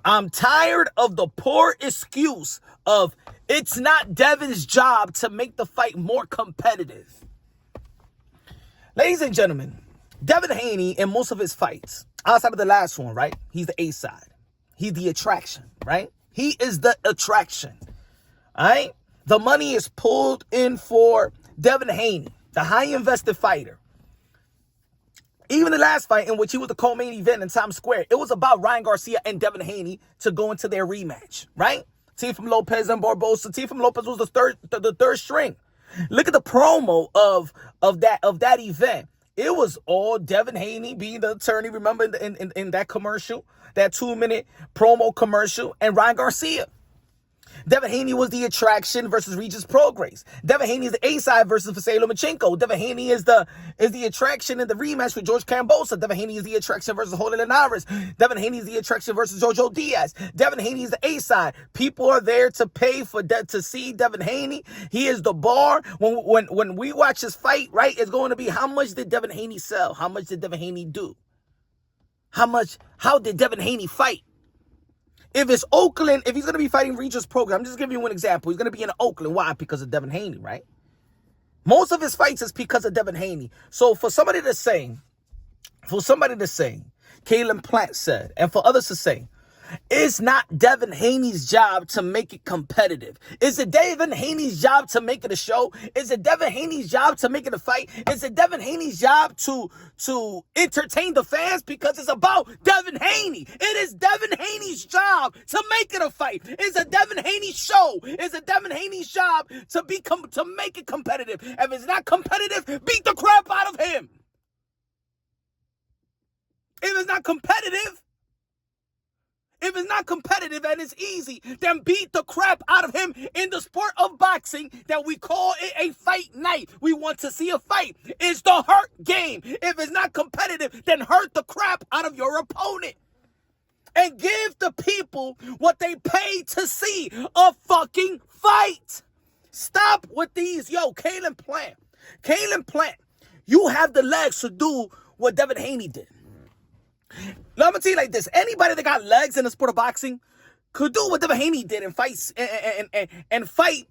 I'm tired of the poor excuse of it's not Devin's job to make the fight more competitive. Ladies and gentlemen, Devin Haney in most of his fights, outside of the last one, right? He's the A side. He's the attraction, right? He is the attraction, all right? The money is pulled in for Devin Haney, the high invested fighter. Even the last fight in which he was the co-main event in Times Square, it was about Ryan Garcia and Devin Haney to go into their rematch, right? Team Lopez and Barbosa. Team Lopez was the third string. Look at the promo of that event. It was all Devin Haney being the attorney. Remember in that commercial, that 2-minute promo commercial, and Ryan Garcia. Devin Haney was the attraction versus Regis Prograis. Devin Haney is the A-side versus Jose Lomachenko. Devin Haney is the attraction in the rematch with George Kambosos. Devin Haney is the attraction versus Jose Ramirez. Devin Haney is the attraction versus Jojo Diaz. Devin Haney is the A-side. People are there to pay for to see Devin Haney. He is the bar. When we watch his fight, right, it's going to be how much did Devin Haney sell? How much did Devin Haney do? How did Devin Haney fight? If it's Oakland, if he's going to be fighting Regis Prograis, I'm just giving you an example. He's going to be in Oakland. Why? Because of Devin Haney, right? Most of his fights is because of Devin Haney. So for somebody to say, Kalen Plant said, and for others to say, it's not Devin Haney's job to make it competitive. Is it Devin Haney's job to make it a show? Is it Devin Haney's job to make it a fight? Is it Devin Haney's job to entertain the fans? Because it's about Devin Haney. It is Devin Haney's job to make it a fight. It's a Devin Haney show. It's a Devin Haney's job to make it competitive. If it's not competitive, beat the crap out of him. If it's not competitive and it's easy, then beat the crap out of him in the sport of boxing that we call it a fight night. We want to see a fight. It's the hurt game. If it's not competitive, then hurt the crap out of your opponent. And give the people what they pay to see, a fucking fight. Stop with these. Kalen Plant, you have the legs to do what Devin Haney did. Now, I'm going to tell you like this. Anybody that got legs in the sport of boxing could do what Devin Haney did and fight and fight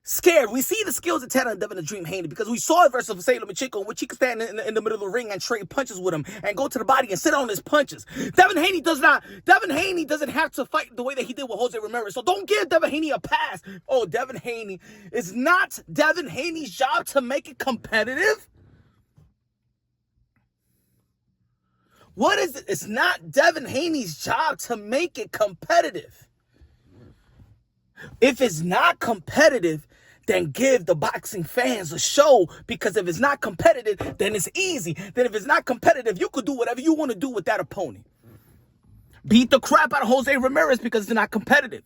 scared. We see the skills of Tanner and Devin the Dream Haney because we saw it versus Jose Lomachenko, in which he could stand in the middle of the ring and trade punches with him and go to the body and sit on his punches. Devin Haney doesn't have to fight the way that he did with Jose Ramirez. So don't give Devin Haney a pass. Oh, Devin Haney. It's not Devin Haney's job to make it competitive. What is it? It's not Devin Haney's job to make it competitive. If it's not competitive, then give the boxing fans a show. Because if it's not competitive, then it's easy. Then if it's not competitive, you could do whatever you want to do with that opponent. Beat the crap out of Jose Ramirez because it's not competitive.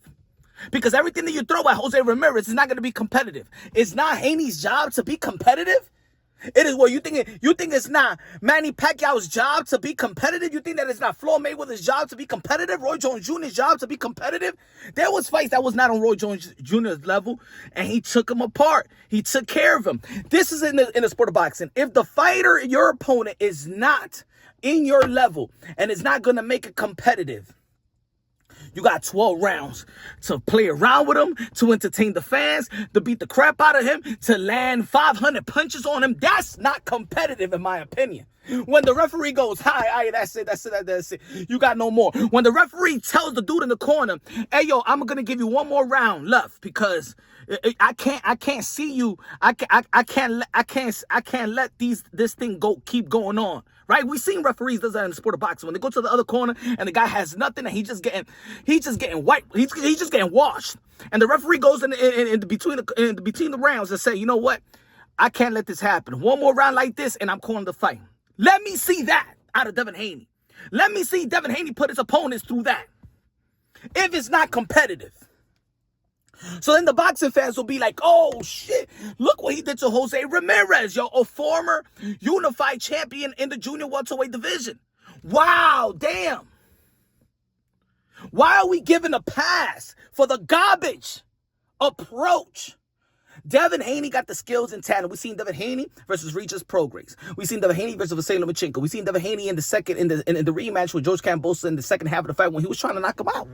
Because everything that you throw at Jose Ramirez is not going to be competitive. It's not Haney's job to be competitive. It is what you think it's not Manny Pacquiao's job to be competitive? You think that it's not Floyd Mayweather's job to be competitive? Roy Jones Jr.'s job to be competitive? There was fights that was not on Roy Jones Jr.'s level, and he took him apart. He took care of him. This is in the sport of boxing. If the fighter, your opponent, is not in your level and is not going to make it competitive, you got 12 rounds to play around with him, to entertain the fans, to beat the crap out of him, to land 500 punches on him. That's not competitive, in my opinion. When the referee goes, hi, that's it. You got no more. When the referee tells the dude in the corner, hey, I'm going to give you one more round left because I can't see you. I can't let this thing keep going on. Right? We've seen referees do that in the sport of boxing. When they go to the other corner and the guy has nothing and he's just getting wiped. He's just getting washed. And the referee goes in between the rounds and say, you know what? I can't let this happen. One more round like this and I'm calling the fight. Let me see that out of Devin Haney. Let me see Devin Haney put his opponents through that. If it's not competitive. So then the boxing fans will be like, oh, shit, look what he did to Jose Ramirez, a former unified champion in the junior welterweight division. Wow, damn. Why are we giving a pass for the garbage approach Devin Haney got the skills in tandem. We seen Devin Haney versus Regis Prograis. We seen Devin Haney versus Vasily Lomachenko. We seen Devin Haney in the rematch with George Kambosos in the second half of the fight when he was trying to knock him out.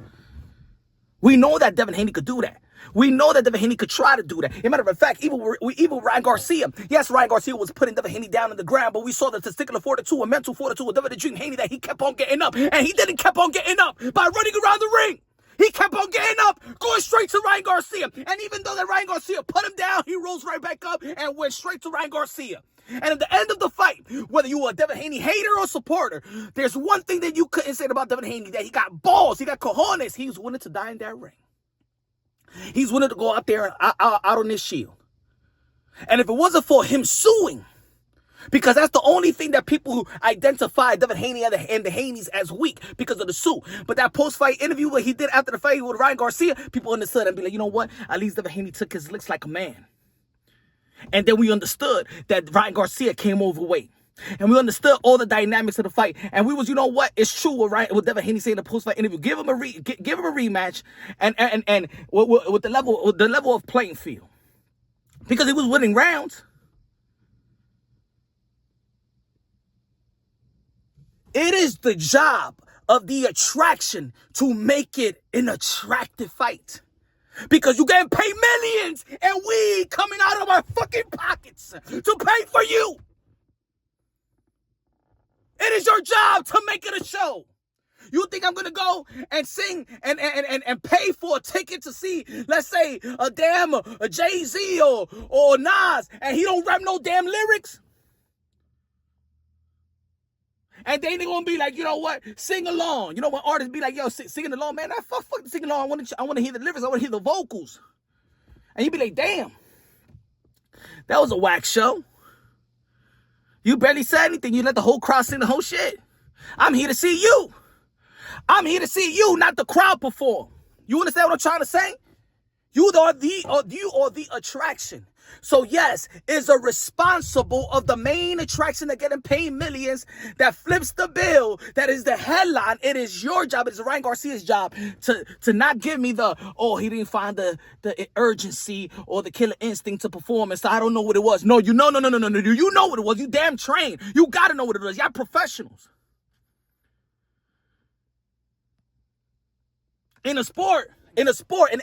We know that Devin Haney could do that. We know that Devin Haney could try to do that. As a matter of fact, even Ryan Garcia. Yes, Ryan Garcia was putting Devin Haney down on the ground, but we saw the testicular fortitude and mental fortitude with Devin Haney that he kept on getting up. And he didn't keep on getting up by running around the ring. He kept on getting up, going straight to Ryan Garcia. And even though that Ryan Garcia put him down, he rose right back up and went straight to Ryan Garcia. And at the end of the fight, whether you were a Devin Haney hater or supporter, there's one thing that you couldn't say about Devin Haney, that he got balls, he got cojones. He was willing to die in that ring. He's willing to go out there and out on this shield. And if it wasn't for him suing, because that's the only thing that people who identify Devin Haney and the Haneys as weak, because of the suit. But that post-fight interview what he did after the fight with Ryan Garcia, people understood and be like, you know what? At least Devin Haney took his licks like a man. And then we understood that Ryan Garcia came overweight. And we understood all the dynamics of the fight. And we was, you know what? It's true with Devin Haney saying in the post-fight interview. Give him a rematch and with the level of playing field. Because he was winning rounds. It is the job of the attraction to make it an attractive fight. Because you getting paid millions and we coming out of our fucking pockets to pay for you. It is your job to make it a show. You think I'm going to go and sing and pay for a ticket to see, let's say, a Jay-Z or Nas, and he don't rap no damn lyrics? And then they're going to be like, you know what, sing along. You know what, artists be like, yo, singing along, man, fuck the sing along. I want to hear the lyrics. I want to hear the vocals. And you be like, damn, that was a whack show. You barely said anything. You let the whole crowd sing the whole shit. I'm here to see you. I'm here to see you, not the crowd perform. You understand what I'm trying to say? You are the attraction. So yes, is a responsible of the main attraction that getting paid millions, that flips the bill, that is the headline. It is your job. It is Ryan Garcia's job to not give me he didn't find the urgency or the killer instinct to perform, and so I don't know what it was. No. You know what it was. You damn trained. You gotta know what it was. Y'all professionals. In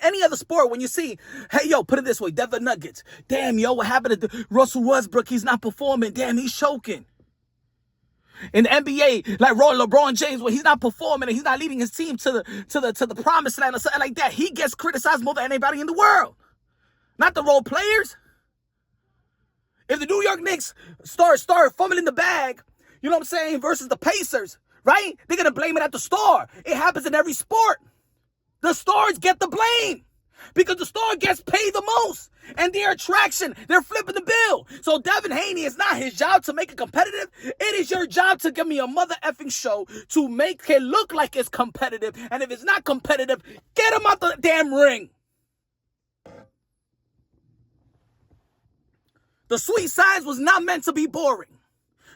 any other sport, when you see, hey, yo, put it this way, Denver Nuggets. Damn, yo, what happened to Russell Westbrook? He's not performing. Damn, he's choking. In the NBA, like LeBron James, when he's not performing and he's not leading his team to the promised land or something like that, he gets criticized more than anybody in the world. Not the role players. If the New York Knicks start fumbling the bag, you know what I'm saying, versus the Pacers, right? They're going to blame it at the star. It happens in every sport. The stars get the blame because the star gets paid the most and their attraction, they're flipping the bill. So Devin Haney, it's not his job to make it competitive. It is your job to give me a mother effing show to make it look like it's competitive. And if it's not competitive, get him out the damn ring. The sweet science was not meant to be boring.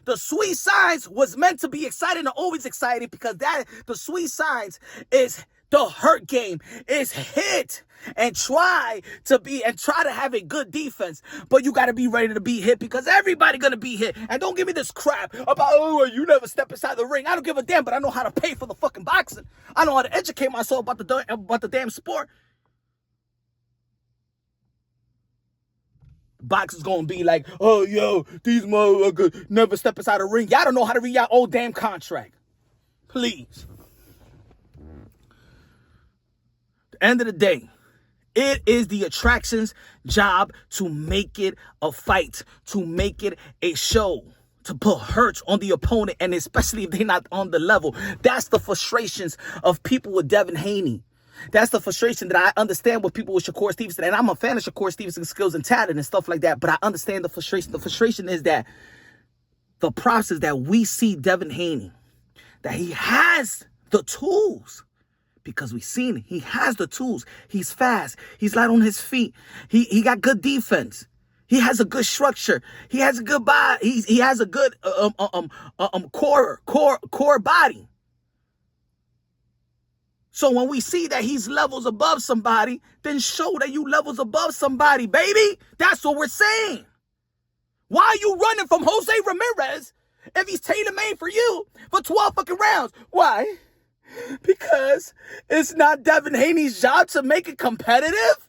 The sweet science was meant to be exciting and always exciting, because the sweet science is the hurt game, is hit and try to have a good defense. But you got to be ready to be hit, because everybody going to be hit. And don't give me this crap about, you never step inside the ring. I don't give a damn, but I know how to pay for the fucking boxing. I know how to educate myself about the damn sport. Boxers gonna be like, oh, yo, these motherfuckers never step inside the ring. Y'all don't know how to read y'all old damn contract. Please. End of the day, it is the attraction's job to make it a fight, to make it a show, to put hurts on the opponent, and especially if they're not on the level. That's the frustrations of people with Devin Haney. That's the frustration that I understand with people with Shakur Stevenson. And I'm a fan of Shakur Stevenson's skills and talent and stuff like that, but I understand the frustration. The frustration is that the process that we see Devin Haney, that he has the tools. Because we've seen it. He has the tools. He's fast. He's light on his feet. He got good defense. He has a good structure. He has a good body. He has a good core body. So when we see that he's levels above somebody, then show that you levels above somebody, baby. That's what we're saying. Why are you running from Jose Ramirez if he's tailor-made for you for 12 fucking rounds? Why? Because it's not Devin Haney's job to make it competitive?